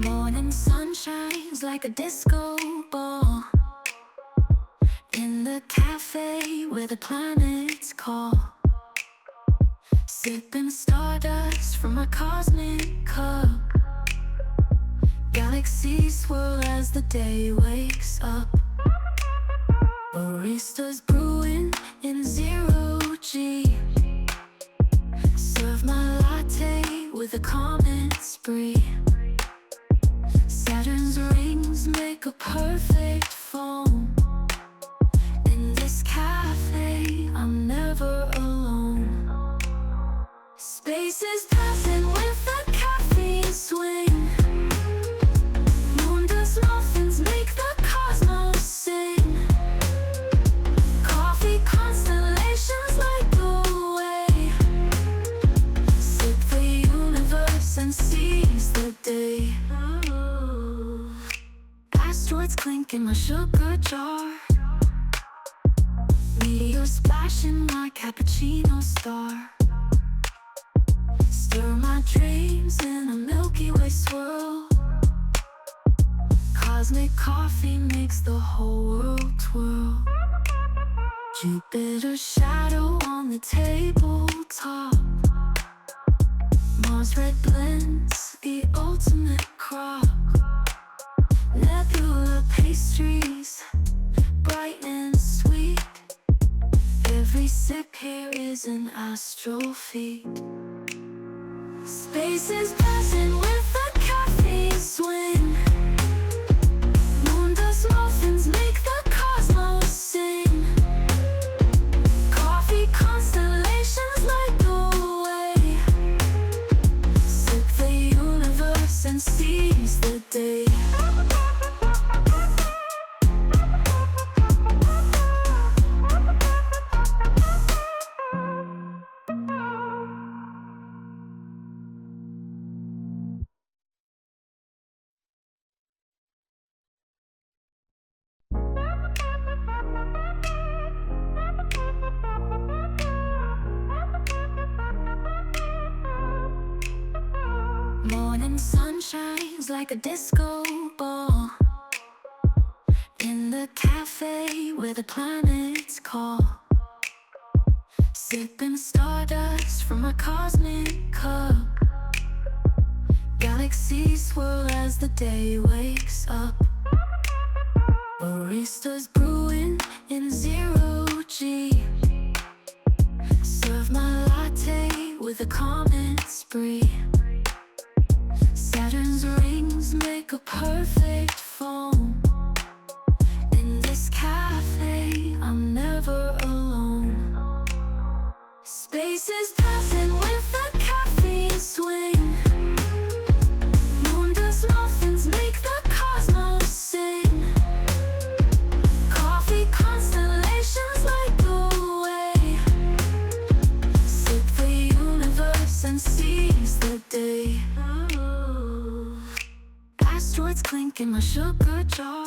Morning sun shines like a disco ball in the cafe where the planets call. Sipping stardust from a cosmic cup. Galaxies swirl as the day wakes up. Baristas brewing in zero-G. Serve my latte with a comment spree. Saturn's rings make a perfect foam. In this cafe, I'm never alone. Space is passing with a caffeine swing. Moon dust muffins make the cosmos sing. Coffee constellations light the way. Sip the universe and seize the day. Asteroids clink in my sugar jar. Meteors splashing my cappuccino star. Stir my dreams in a Milky Way swirl. Cosmic coffee makes the whole world twirl. Jupiter's shadow on the tabletop. Mars red blends the ultimate crop. Nebula pastries, bright and sweet. Every sip here is an astral feat. Space is passing with a caffeine swing. Moon dust muffins make the cosmos sing. Coffee constellations light the way. Sip the universe and seize the day. Morning sun shines like a disco ball in the cafe where the planets call. Sipping stardust from a cosmic cup. Galaxies swirl as the day wakes up. Baristas brewing in zero-G. Serve my latte with a comment spree. Saturn's rings make a perfect foam. In this cafe, I'm never alone. Space is passing with a caffeine swing. Moon dust muffins make the cosmos sing. Coffee constellations light the way. Sip the universe and seize the day. Asteroids clink in my sugar jar.